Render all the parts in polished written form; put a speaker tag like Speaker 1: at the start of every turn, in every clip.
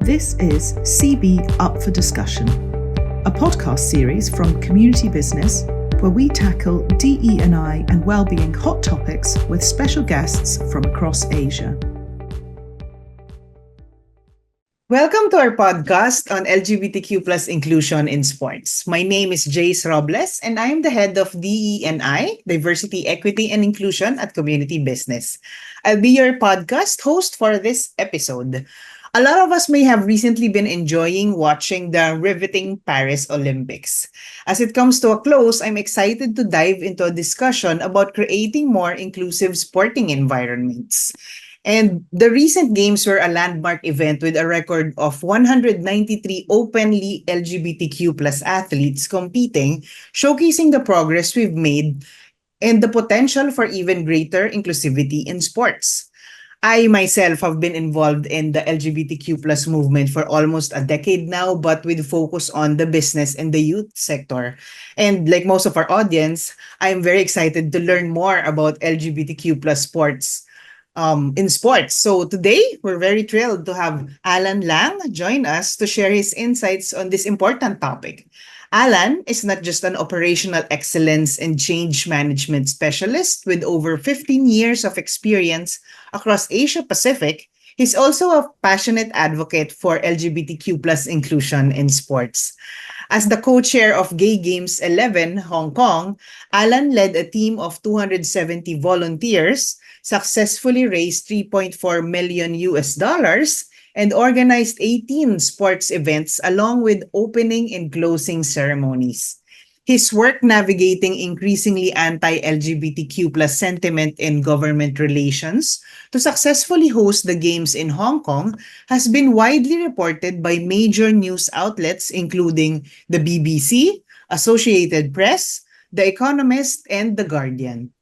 Speaker 1: This is CB Up for Discussion, a podcast series from Community Business where we tackle DE&I and well-being hot topics with special guests from across Asia.
Speaker 2: Welcome to our podcast on LGBTQ plus inclusion in sports. My name is Jace Robles and I am the head of DE&I, Diversity, Equity, and Inclusion at Community Business. I'll be your podcast host for this episode. A lot of us may have recently been enjoying watching the riveting Paris Olympics. As it comes to a close, I'm excited to dive into a discussion about creating more inclusive sporting environments. And the recent games were a landmark event with a record of 193 openly LGBTQ plus athletes competing, showcasing the progress we've made and the potential for even greater inclusivity in sports. I myself have been involved in the LGBTQ plus movement for almost a decade now, but with focus on the business and the youth sector. And like most of our audience, I'm very excited to learn more about LGBTQ plus sports in sports. So today, we're very thrilled to have Alan Lang join us to share his insights on this important topic. Alan is not just an operational excellence and change management specialist with over 15 years of experience across Asia Pacific. He's also a passionate advocate for LGBTQ plus inclusion in sports. As the co-chair of Gay Games 11 Hong Kong, Alan led a team of 270 volunteers, successfully raised 3.4 million US dollars, and organized 18 sports events along with opening and closing ceremonies. His work navigating increasingly anti-LGBTQ plus sentiment in government relations to successfully host the Games in Hong Kong has been widely reported by major news outlets including the BBC, Associated Press, The Economist, and The Guardian.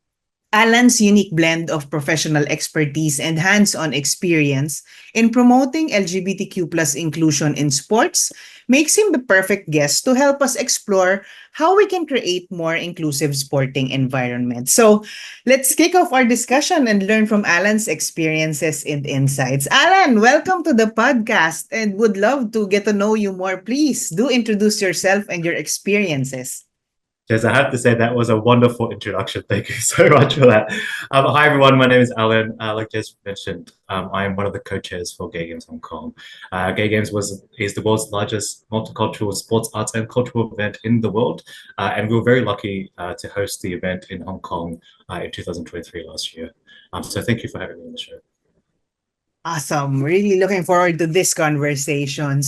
Speaker 2: Alan's unique blend of professional expertise and hands-on experience in promoting LGBTQ plus inclusion in sports makes him the perfect guest to help us explore how we can create more inclusive sporting environments. So let's kick off our discussion and learn from Alan's experiences and insights. Alan, welcome to the podcast and would love to get to know you more. Please do introduce yourself and your experiences.
Speaker 3: Jez, I have to say that was a wonderful introduction. Thank you so much for that. Hi, everyone. My name is Alan. Like Jez mentioned, I am one of the co-chairs for Gay Games Hong Kong. Gay Games is the world's largest multicultural sports, arts, and cultural event in the world. And we were very lucky to host the event in Hong Kong in 2023 last year. So thank you for having me on the show.
Speaker 2: Awesome. Really looking forward to this conversation.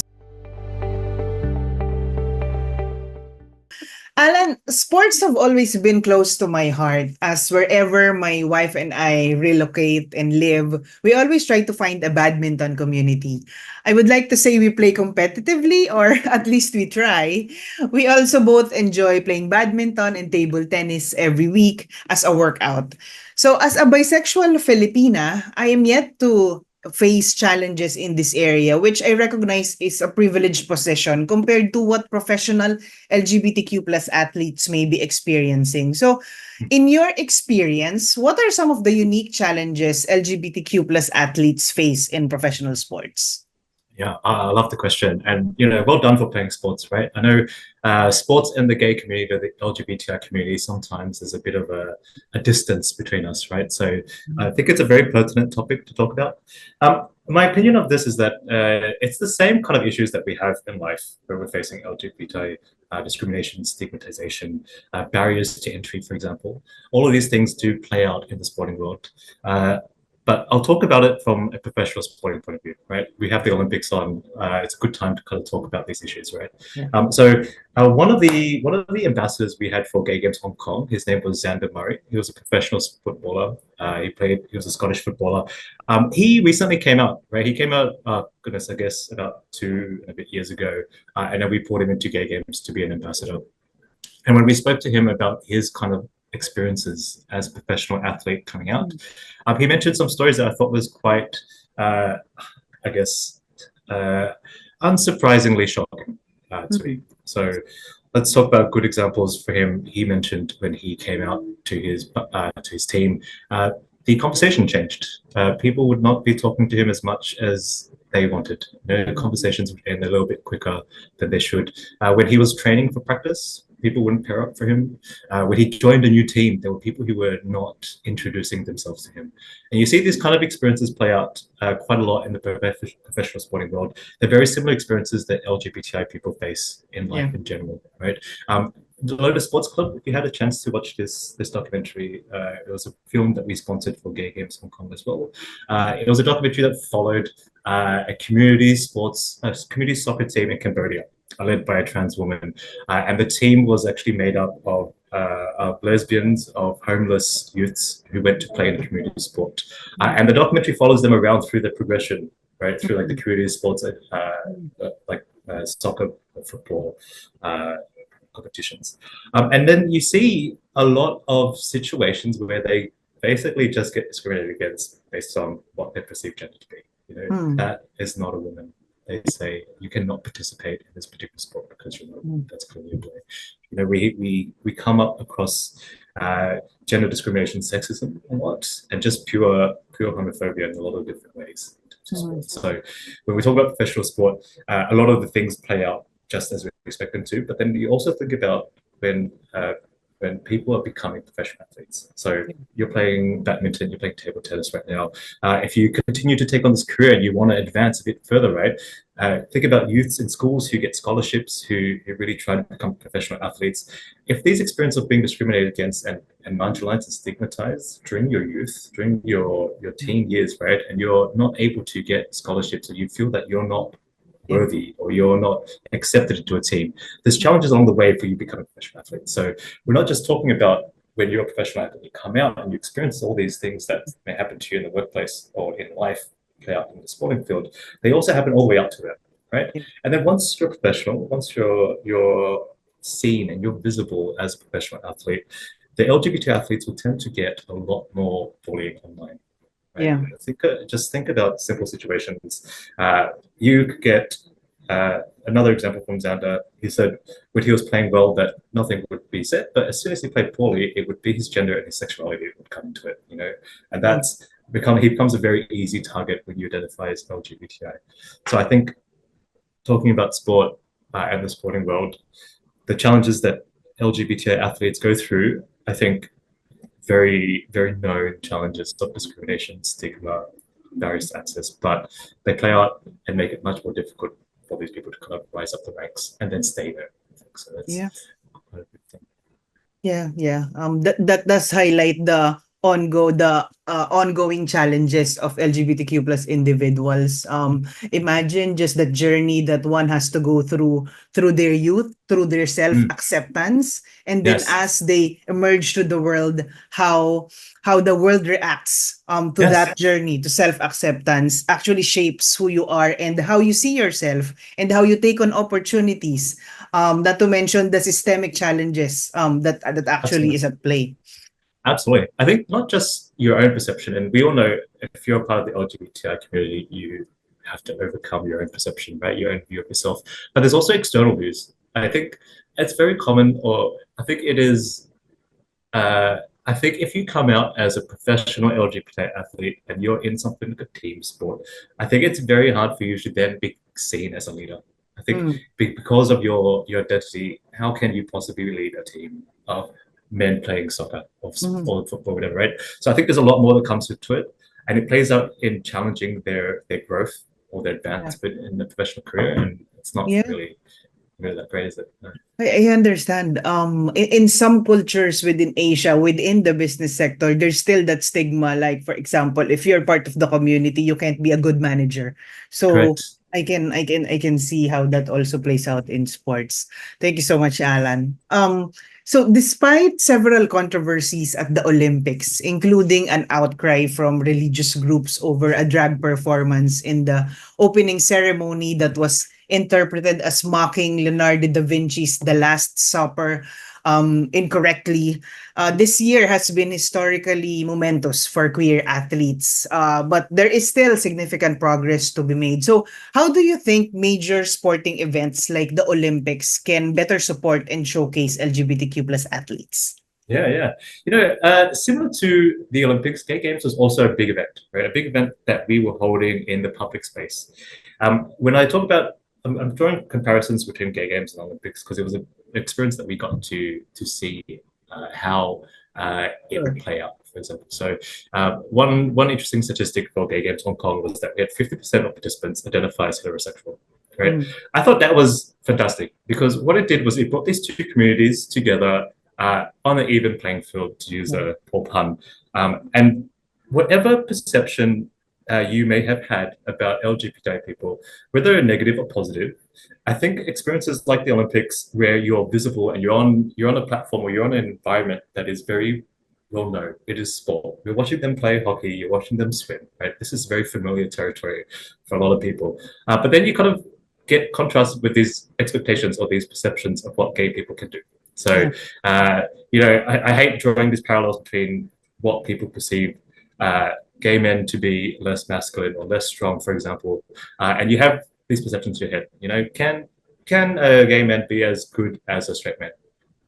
Speaker 2: Alan, sports have always been close to my heart as wherever my wife and I relocate and live, we always try to find a badminton community. I would like to say we play competitively or at least we try. We also both enjoy playing badminton and table tennis every week as a workout. So as a bisexual Filipina, I am yet to face challenges in this area, which I recognize is a privileged position compared to what professional LGBTQ plus athletes may be experiencing. So in your experience, what are some of the unique challenges LGBTQ plus athletes face in professional sports?
Speaker 3: Yeah, I love the question. And, well done for playing sports, right? I know sports in the gay community, the LGBTI community, sometimes there's a bit of a distance between us, right? So I think it's a very pertinent topic to talk about. My opinion of this is that it's the same kind of issues that we have in life where we're facing LGBTI discrimination, stigmatization, barriers to entry, for example. All of these things do play out in the sporting world. But I'll talk about it from a professional sporting point of view, right? We have the Olympics on. It's a good time to kind of talk about these issues, right?
Speaker 2: Yeah.
Speaker 3: One of the ambassadors we had for Gay Games Hong Kong, his name was Xander Murray. He was a professional footballer. He was a Scottish footballer. He recently came out, right? He came out, I guess about 2 and a bit years ago. And then we brought him into Gay Games to be an ambassador. And when we spoke to him about his kind of experiences as a professional athlete coming out, he mentioned some stories that I thought was quite, unsurprisingly shocking to me. So let's talk about good examples for him. He mentioned when he came out to his team, the conversation changed. People would not be talking to him as much as they wanted. Conversations would end a little bit quicker than they should. When he was training for practice, people wouldn't pair up for him. When he joined a new team, there were people who were not introducing themselves to him. And you see these kind of experiences play out quite a lot in the professional sporting world. They're very similar experiences that LGBTI people face in life in general, right? The Lotus Sports Club, if you had a chance to watch this documentary, it was a film that we sponsored for Gay Games Hong Kong as well. It was a documentary that followed a community soccer team in Cambodia, led by a trans woman. And the team was actually made up of lesbians, of homeless youths who went to play in the community sport. And the documentary follows them around through the progression, right, through like the community sports, like soccer, football, competitions. And then you see a lot of situations where they basically just get discriminated against based on what they perceive gender to be. That is not a woman. They say you cannot participate in this particular sport because you're not a woman. That's clearly a boy. We come up across gender discrimination, sexism a lot, and just pure homophobia in a lot of different ways. So when we talk about professional sport, a lot of the things play out just as we expect them to. But then you also think about when people are becoming professional athletes. So you're playing badminton, you're playing table tennis right now. If you continue to take on this career and you want to advance a bit further, right? Think about youths in schools who get scholarships, who really try to become professional athletes. If these experiences of being discriminated against and marginalized and stigmatized during your youth, during your teen years, right? And you're not able to get scholarships, or you feel that you're not worthy or you're not accepted into a team, there's challenges along the way for you becoming a professional athlete. So we're not just talking about when you're a professional athlete, you come out and you experience all these things that may happen to you in the workplace or in life, play out in the sporting field. They also happen all the way up to that, right? And then once you're professional, once you're seen and you're visible as a professional athlete, the LGBT athletes will tend to get a lot more bullying online. Right?
Speaker 2: Yeah.
Speaker 3: Just think about simple situations. You could get another example from Xander. He said when he was playing well that nothing would be said, but as soon as he played poorly, it would be his gender and his sexuality that would come into it, and he becomes a very easy target when you identify as LGBTI. So I think talking about sport and the sporting world, the challenges that LGBTI athletes go through, I think very, very known challenges of discrimination, stigma, barriers to access, but they play out and make it much more difficult for these people to kind of rise up the ranks and then stay there. So that's quite a good thing.
Speaker 2: Yeah. That does highlight the ongoing challenges of LGBTQ plus individuals. Imagine just the journey that one has to go through their youth, through their self-acceptance, and then as they emerge to the world, how the world reacts to that journey to self-acceptance actually shapes who you are and how you see yourself and how you take on opportunities. Not to mention the systemic challenges that actually is at play.
Speaker 3: Absolutely. I think not just your own perception, and we all know if you're a part of the LGBTI community, you have to overcome your own perception, right? Your own view of yourself. But there's also external views. I think it's very common, or I think it is, I think if you come out as a professional LGBT athlete and you're in something like a team sport, I think it's very hard for you to then be seen as a leader. I think because of your identity, how can you possibly lead a team of men playing soccer or football, whatever, right? So I think there's a lot more that comes into it, and it plays out in challenging their growth or their advancement in the professional career, and it's not really that great, is it? No.
Speaker 2: I understand. In some cultures within Asia, within the business sector, there's still that stigma. Like, for example, if you're part of the community, you can't be a good manager. So
Speaker 3: Correct.
Speaker 2: I can see how that also plays out in sports. Thank you so much, Alan. So despite several controversies at the Olympics, including an outcry from religious groups over a drag performance in the opening ceremony that was interpreted as mocking Leonardo da Vinci's The Last Supper incorrectly, this year has been historically momentous for queer athletes, but there is still significant progress to be made. So how do you think major sporting events like the Olympics can better support and showcase LGBTQ plus athletes?
Speaker 3: Yeah. Similar to the Olympics, Gay Games was also a big event, right? A big event that we were holding in the public space. When I talk about, I'm drawing comparisons between Gay Games and Olympics because it was an experience that we got to see how it would play out, for example. So one interesting statistic for Gay Games Hong Kong was that we had 50% of participants identify as heterosexual. Right. I thought that was fantastic because what it did was it brought these two communities together on an even playing field, to use a poor pun. And whatever perception you may have had about LGBTI people, whether negative or positive, I think experiences like the Olympics, where you're visible and you're on a platform or you're on an environment that is very well known. It is sport. You're watching them play hockey. You're watching them swim. Right. This is very familiar territory for a lot of people. But then you kind of get contrasted with these expectations or these perceptions of what gay people can do. So, I hate drawing these parallels between what people perceive gay men to be less masculine or less strong, for example, and you have these perceptions in your head. Can a gay man be as good as a straight man?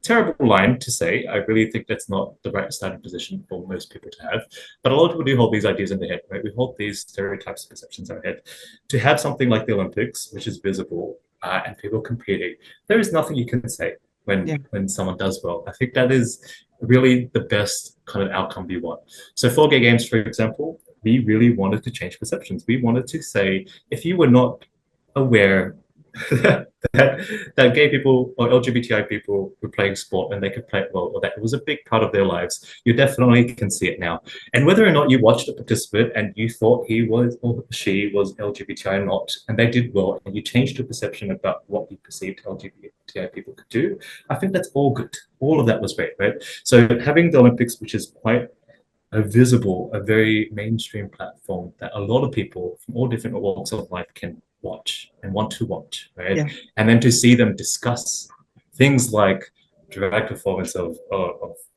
Speaker 3: Terrible line to say. I really think that's not the right standard position for most people to have. But a lot of people do hold these ideas in their head, right? We hold these stereotypes and perceptions in our head. To have something like the Olympics, which is visible and people competing, there is nothing you can say when someone does well. I think that is really the best kind of outcome we want. So for Gay Games, for example, we really wanted to change perceptions. We wanted to say, if you were not aware that gay people or LGBTI people were playing sport and they could play it well, or that it was a big part of their lives, you definitely can see it now. And whether or not you watched a participant and you thought he was or she was LGBTI or not, and they did well, and you changed your perception about what you perceived LGBTI people could do, I think that's all good. All of that was great, right? So having the Olympics, which is quite a very mainstream platform that a lot of people from all different walks of life can watch and want to watch, right?
Speaker 2: Yeah.
Speaker 3: And then to see them discuss things like drag performance of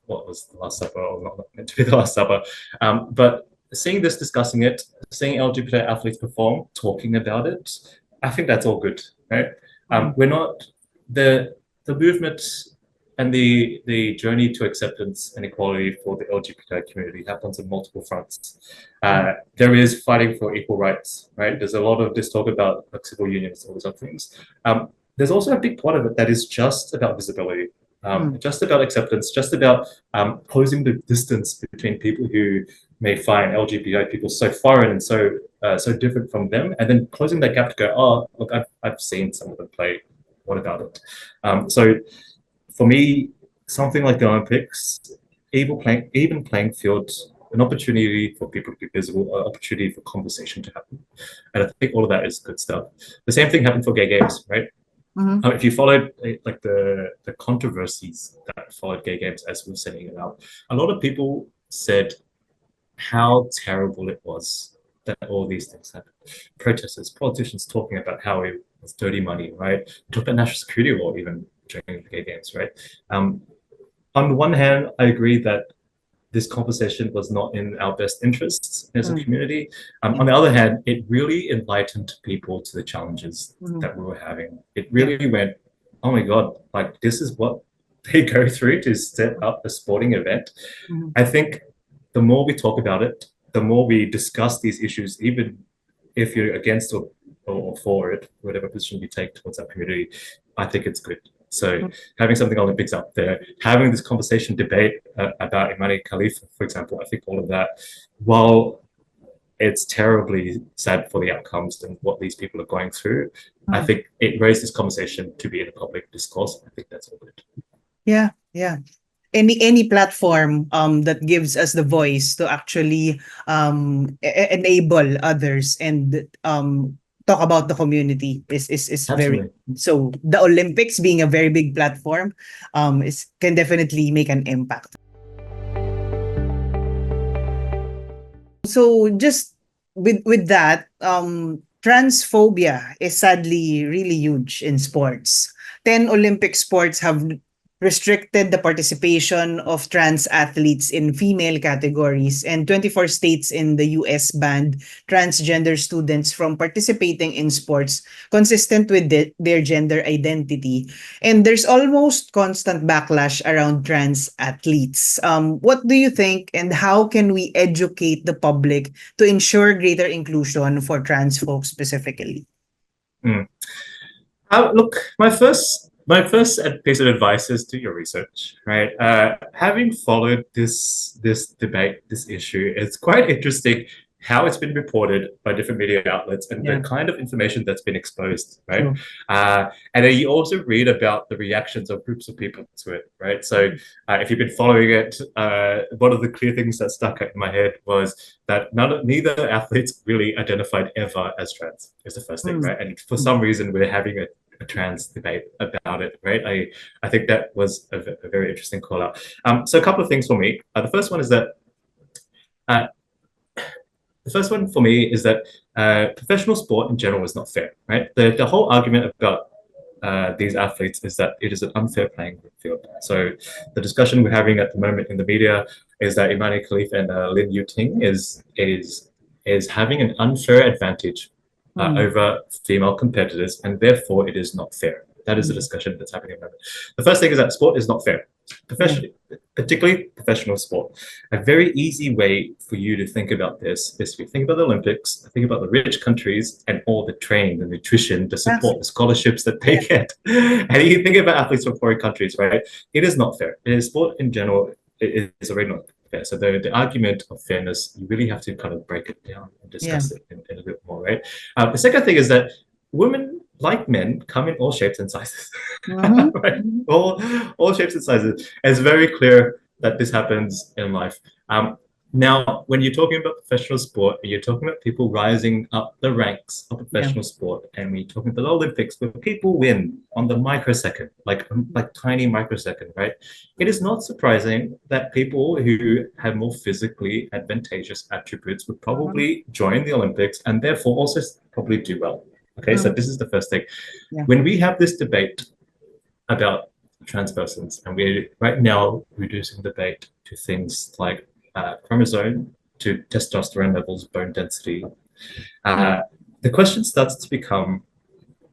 Speaker 3: what was the Last Supper, or not meant to be the Last Supper, but seeing this, discussing it, seeing LGBT athletes perform, talking about it, I think that's all good, right? We're not the movement and the journey to acceptance and equality for the LGBTI community happens on multiple fronts. There is fighting for equal rights, right? There's a lot of this talk about like civil unions, all those other things. There's also a big part of it that is just about visibility, just about acceptance, just about closing the distance between people who may find LGBTI people so foreign and so different from them, and then closing that gap to go, oh, look, I've seen some of them play. What about it? So for me, something like the Olympics, even playing field, an opportunity for people to be visible, an opportunity for conversation to happen. And I think all of that is good stuff. The same thing happened for Gay Games, right? If you followed like the controversies that followed Gay Games as we were setting it up, a lot of people said how terrible it was that all these things happened. Protesters, politicians talking about how it was dirty money, right? Talk about national security law even during the Gay Games, right? On the one hand, I agree that this conversation was not in our best interests as a community. On the other hand, it really enlightened people to the challenges that we were having. It really went, oh my God, like this is what they go through to set up a sporting event. I think the more we talk about it, the more we discuss these issues, even if you're against or for it, whatever position you take towards that community, I think it's good. So having something Olympics up there, having this conversation debate about Imane Khelif, for example, I think all of that, while it's terribly sad for the outcomes and what these people are going through, I think it raised this conversation to be in a public discourse. I think that's all good.
Speaker 2: Yeah. Any platform that gives us the voice to actually enable others and talk about the community is very, so the Olympics being a very big platform can definitely make an impact. So just with that, transphobia is sadly really huge in sports. 10 Olympic sports have restricted the participation of trans athletes in female categories, and 24 states in the US banned transgender students from participating in sports consistent with their gender identity. And there's almost constant backlash around trans athletes. What do you think, and how can we educate the public to ensure greater inclusion for trans folks specifically?
Speaker 3: Look, my first piece of advice is do your research, right? Having followed this debate, this issue, it's quite interesting how it's been reported by different media outlets and the kind of information that's been exposed, right? And then you also read about the reactions of groups of people to it, right? So if you've been following it, one of the clear things that stuck out in my head was that neither athletes really identified ever as trans, is the first thing, right? And for some reason, we're having a trans debate about it, right? I think that was a very interesting call out. So a couple of things for me. The first one is that professional sport in general is not fair, right? The whole argument about these athletes is that it is an unfair playing field. So the discussion we're having at the moment in the media is that Imane, Khelif and Yu-Ting is having an unfair advantage over female competitors, and therefore it is not fair. That is the discussion that's happening at the moment. The first thing is that sport is not fair, particularly professional sport. A very easy way for you to think about this is if you think about the Olympics, think about the rich countries and all the training, the nutrition, the support, the scholarships that they get. And you think about athletes from foreign countries, right? It is not fair. Sport in general is already not fair. So the argument of fairness, you really have to kind of break it down and discuss it in a bit more, right? The second thing is that women, like men, come in all shapes and sizes. Right? All shapes and sizes. And it's very clear that this happens in life. Now, when you're talking about professional sport, you're talking about people rising up the ranks of professional sport, and we're talking about the Olympics where people win on the microsecond, like tiny microsecond, right? It is not surprising that people who have more physically advantageous attributes would probably join the Olympics and therefore also probably do well. Okay, so this is the first thing. When we have this debate about trans persons, and we're right now reducing debate to things like chromosome, to testosterone levels, bone density, the question starts to become,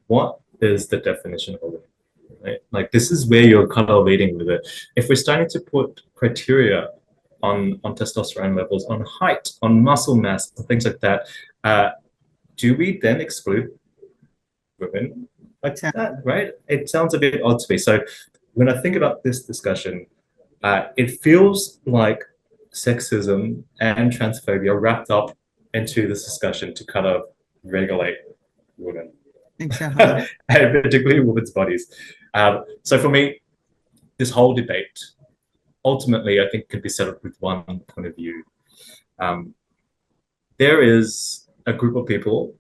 Speaker 3: what is the definition of a woman? Right? Like, this is where you're kind of leading with it. If we're starting to put criteria on testosterone levels, on height, on muscle mass, things like that, do we then exclude women like that, right? It sounds a bit odd to me. So when I think about this discussion, it feels like sexism and transphobia wrapped up into this discussion to kind of regulate women.
Speaker 2: Exactly.
Speaker 3: And particularly women's bodies. So for me, this whole debate, ultimately, I think could be settled with one point of view. There is a group of people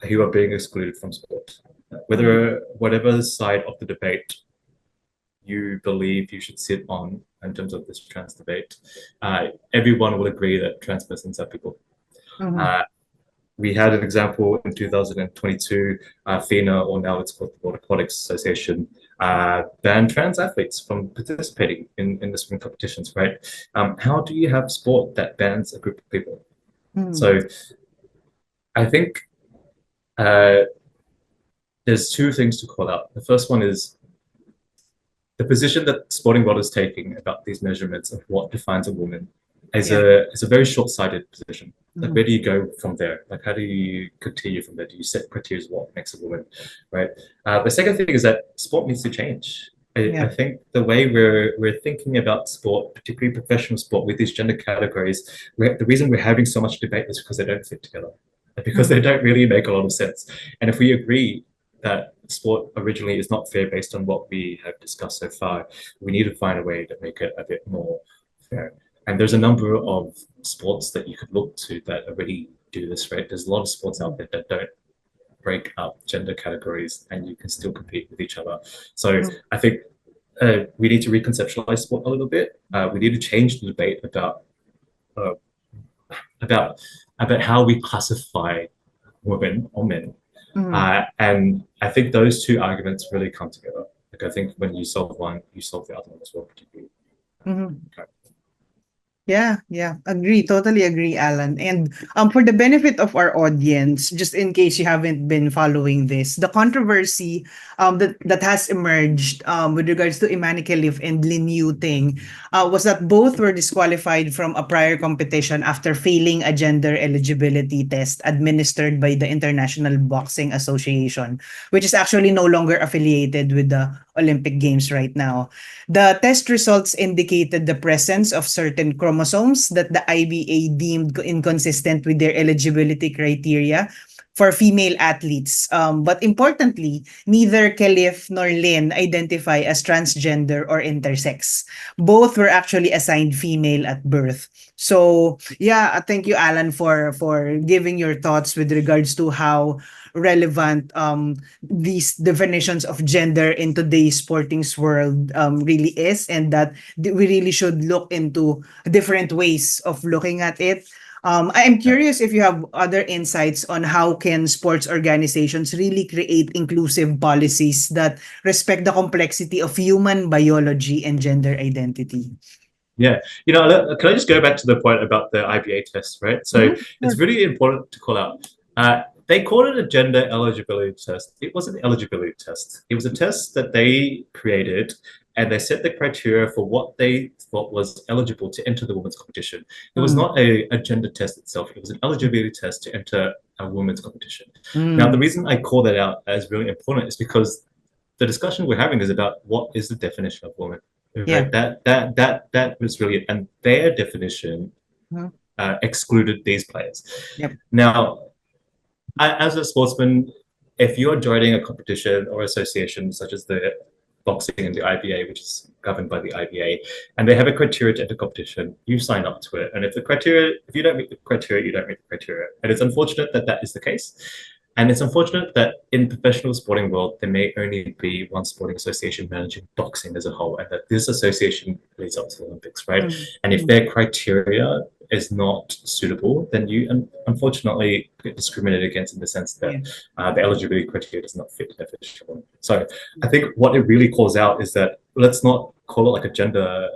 Speaker 3: who are being excluded from sport. Whatever side of the debate you believe you should sit on in terms of this trans debate, everyone will agree that trans persons are people. We had an example in 2022, FINA, or now it's called the World Aquatics Association, banned trans athletes from participating in the swimming competitions, right? How do you have sport that bans a group of people? So I think there's two things to call out. The first one is the position that the sporting world is taking about these measurements of what defines a woman is a very short-sighted position. Like, where do you go from there? Like, how do you continue from there? Do you set criteria of what makes a woman, right? The second thing is that sport needs to change. I think the way we're thinking about sport, particularly professional sport, with these gender categories, the reason we're having so much debate is because they don't fit together, because they don't really make a lot of sense. And if we agree that sport originally is not fair based on what we have discussed so far, we need to find a way to make it a bit more fair. And there's a number of sports that you could look to that already do this, right? There's a lot of sports out there that don't break up gender categories and you can still compete with each other. So I think we need to reconceptualize sport a little bit. We need to change the debate about how we classify women or men. And I think those two arguments really come together. Like, I think when you solve one, you solve the other one as well, particularly.
Speaker 2: Mhm. Yeah, agree. Totally agree, Alan. And for the benefit of our audience, just in case you haven't been following this, the controversy that has emerged with regards to Imane Khelif and Yu-Ting was that both were disqualified from a prior competition after failing a gender eligibility test administered by the International Boxing Association, which is actually no longer affiliated with the Olympic Games right now. The test results indicated the presence of certain chromosomes that the IBA deemed inconsistent with their eligibility criteria for female athletes. But importantly, neither Khelif nor Lynn identify as transgender or intersex. Both were actually assigned female at birth. So yeah, thank you, Alan, for giving your thoughts with regards to how relevant these definitions of gender in today's sporting world really is, and that we really should look into different ways of looking at it. I am curious if you have other insights on how can sports organizations really create inclusive policies that respect the complexity of human biology and gender identity.
Speaker 3: Yeah, can I just go back to the point about the IBA test, right? So it's really important to call out. They called it a gender eligibility test. It wasn't an eligibility test. It was a test that they created, and they set the criteria for what they thought was eligible to enter the women's competition. It was not a gender test itself. It was an eligibility test to enter a women's competition. Now, the reason I call that out as really important is because the discussion we're having is about what is the definition of woman.
Speaker 2: Yeah.
Speaker 3: Right? That was really, and their definition excluded these players.
Speaker 2: Yep.
Speaker 3: Now, as a sportsman, if you're joining a competition or association such as the boxing and the IBA, which is governed by the IBA, and they have a criteria to enter competition, you sign up to it. And if you don't meet the criteria, you don't meet the criteria. And it's unfortunate that that is the case. And it's unfortunate that in professional sporting world, there may only be one sporting association managing boxing as a whole, and that this association leads up to the Olympics, right? And if their criteria is not suitable, then you unfortunately get discriminated against in the sense that the eligibility criteria does not fit the definition. So I think what it really calls out is that let's not call it like a gender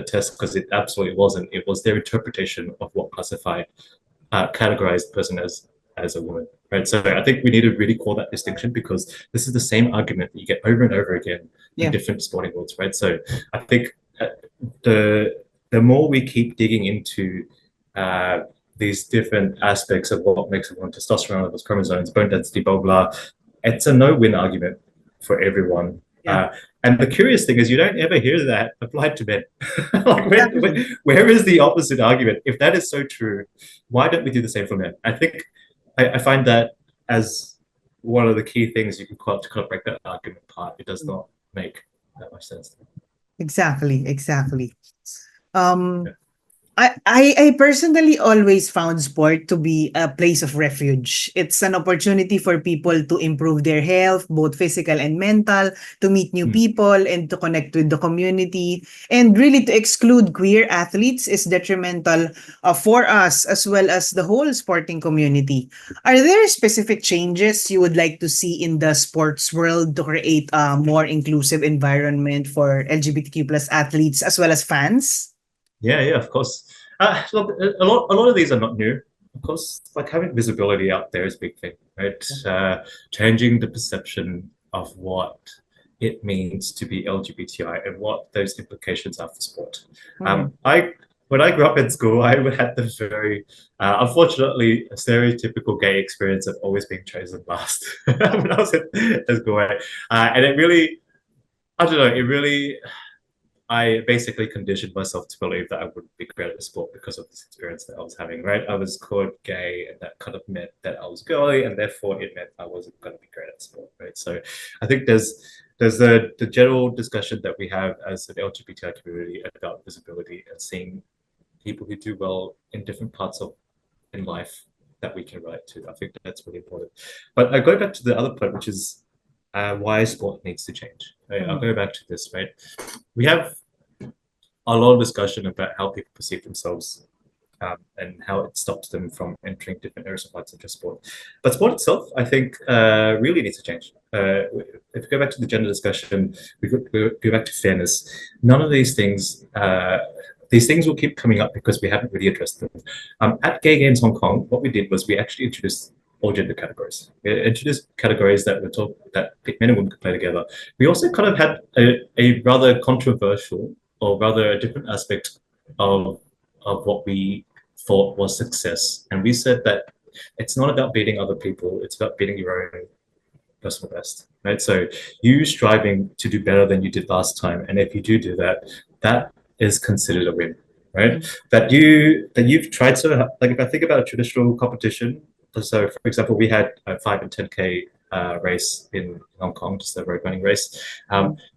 Speaker 3: test, because it absolutely wasn't. It was their interpretation of what categorized the person as a woman, right? So I think we need to really call that distinction, because this is the same argument that you get over and over again in different sporting worlds, right? So I think the more we keep digging into these different aspects of what makes a woman, testosterone levels, chromosomes, bone density, blah, blah, it's a no-win argument for everyone. And the curious thing is you don't ever hear that applied to men. Like where is the opposite argument? If that is so true, why don't we do the same for men? I think I find that as one of the key things you can call to kind of break that argument apart. It does not make that much sense.
Speaker 2: Exactly. I personally always found sport to be a place of refuge. It's an opportunity for people to improve their health, both physical and mental, to meet new people and to connect with the community. And really to exclude queer athletes is detrimental for us as well as the whole sporting community. Are there specific changes you would like to see in the sports world to create a more inclusive environment for LGBTQ plus athletes as well as fans?
Speaker 3: Yeah, of course. Look, a lot of these are not new. Of course, like having visibility out there is a big thing, right? Changing the perception of what it means to be LGBTI and what those implications are for sport. When I grew up in school, I had the very, unfortunately, stereotypical gay experience of always being chosen last when I was in school. And it really, I don't know, I basically conditioned myself to believe that I wouldn't be great at sport because of this experience that I was having, right? I was called gay, and that kind of meant that I was girly, and therefore it meant I wasn't going to be great at sport, right? So I think there's the general discussion that we have as an LGBTI community about visibility and seeing people who do well in different parts in life that we can relate to. I think that's really important. But I go back to the other point, which is why sport needs to change. Right? I'll go back to this, right? We have a lot of discussion about how people perceive themselves and how it stops them from entering different areas of life such as sport. But sport itself, I think, really needs to change. If we go back to the gender discussion, we go back to fairness. None of these things will keep coming up because we haven't really addressed them. At Gay Games Hong Kong, what we did was we actually introduced all gender categories. We introduced categories that men and women could play together. We also kind of had a rather controversial, or rather a different aspect of what we thought was success. And we said that it's not about beating other people, it's about beating your own personal best, right? So you striving to do better than you did last time. And if you do that, that is considered a win, right? That you've tried so, like if I think about a traditional competition, so for example, we had a 5 and 10K race in Hong Kong, just a road running race.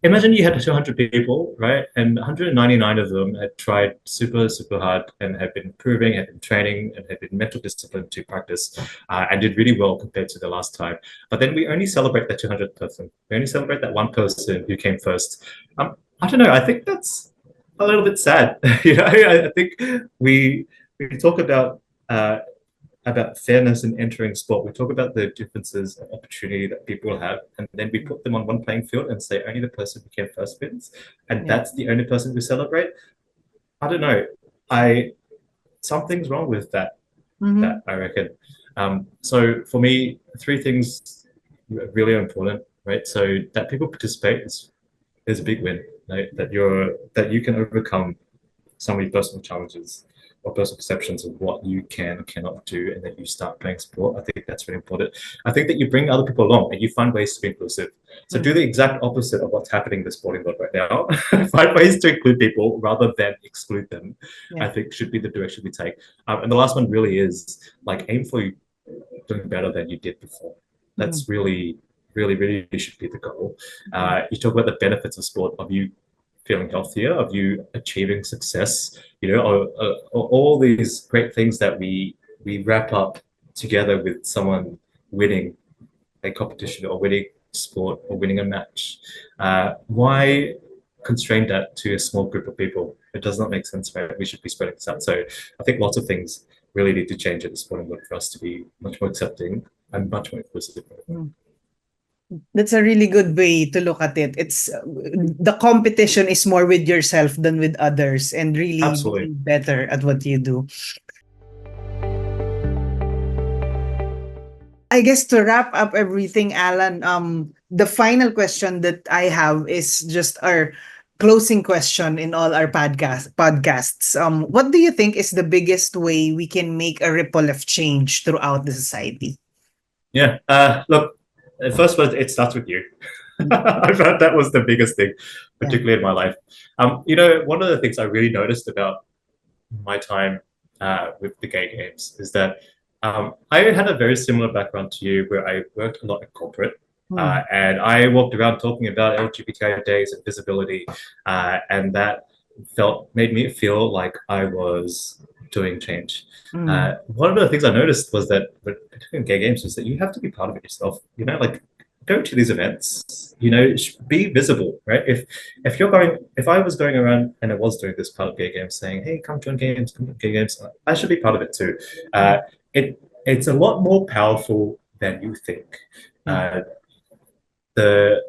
Speaker 3: Imagine you had 200 people, right? And 199 of them had tried super, super hard and had been improving, had been training, and had been mental discipline to practice, and did really well compared to the last time. But then we only celebrate the 200th person. We only celebrate that one person who came first. I don't know. I think that's a little bit sad. I think we talk about fairness in entering sport. We talk about the differences of opportunity that people have, and then we put them on one playing field and say only the person who came first wins, and that's the only person we celebrate. I don't know. Something's wrong with that. That I reckon. So for me, 3 things really important, right? So that people participate is a big win. Right? That you can overcome so many personal challenges or personal perceptions of what you can and cannot do, and that you start playing sport. I think that's really important. I think that you bring other people along and you find ways to be inclusive. So do the exact opposite of what's happening in the sporting world right now. Find ways to include people rather than exclude them. I think should be the direction we take. And the last one really is like aim for doing better than you did before. That's really should be the goal. You talk about the benefits of sport, of you feeling healthier, of you achieving success, all these great things that we wrap up together with someone winning a competition or winning sport or winning a match. Why constrain that to a small group of people? It does not make sense, right? We should be spreading this out. So I think lots of things really need to change at the sporting world for us to be much more accepting and much more inclusive.
Speaker 2: That's a really good way to look at it. It's the competition is more with yourself than with others, and really be better at what you do. I guess to wrap up everything, Alan, the final question that I have is just our closing question in all our podcasts. What do you think is the biggest way we can make a ripple of change throughout the society?
Speaker 3: Yeah. Look. First, it starts with you. I found that was the biggest thing, particularly in my life. One of the things I really noticed about my time with the Gay Games is that I had a very similar background to you, where I worked a lot in corporate. And I walked around talking about LGBTI days and visibility, and that made me feel like I was doing change. One of the things I noticed was that, particularly in Gay Games, is that you have to be part of it yourself. Like go to these events. Be visible, right? If I was going around and I was doing this part of Gay Games, saying, "Hey, come join Games, come to Gay Games," I should be part of it too. It's a lot more powerful than you think. The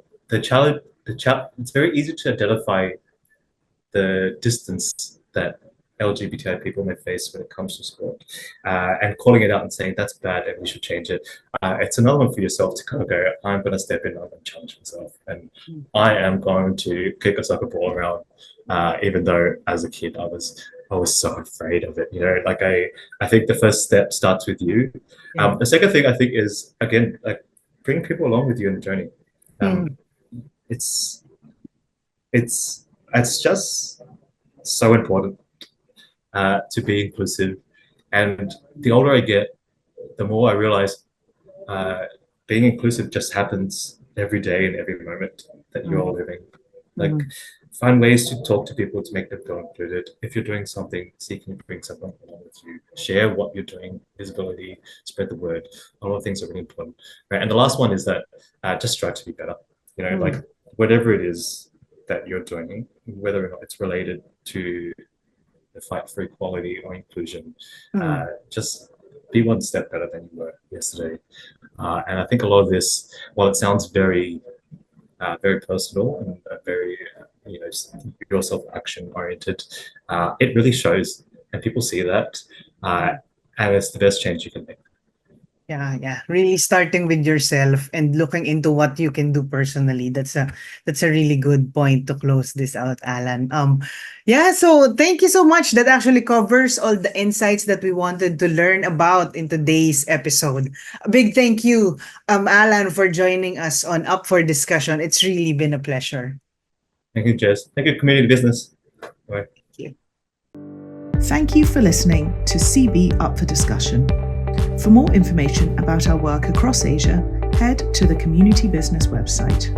Speaker 3: challenge. It's very easy to identify the distance that LGBTI people may face when it comes to sport, and calling it out and saying that's bad and we should change it. It's another one for yourself to kind of go, I'm going to step in, I'm going to challenge myself, and I am going to kick a soccer ball around, even though as a kid I was so afraid of it. I think the first step starts with you. The second thing I think is, again, like bring people along with you in the journey. It's just so important to be inclusive, and the older I get, the more I realize being inclusive just happens every day and every moment that you're living. Find ways to talk to people to make them feel included. If you're doing something, seeking to bring someone along with you, share what you're doing, visibility, spread the word. All of things are really important, right? And the last one is that just strive to be better. Like whatever it is that you're doing, whether or not it's related to the fight for equality or inclusion.
Speaker 2: Mm.
Speaker 3: Just be one step better than you were yesterday. And I think a lot of this, while it sounds very personal and very, your self-action oriented, it really shows, and people see that, and it's the best change you can make.
Speaker 2: Yeah. Really starting with yourself and looking into what you can do personally. That's a really good point to close this out, Alan. Yeah, so thank you so much. That actually covers all the insights that we wanted to learn about in today's episode. A big thank you, Alan, for joining us on Up for Discussion. It's really been a pleasure.
Speaker 3: Thank you, Jess. Thank you, community business. Bye.
Speaker 2: Thank you.
Speaker 1: Thank you for listening to CB Up for Discussion. For more information about our work across Asia, head to the Community Business website.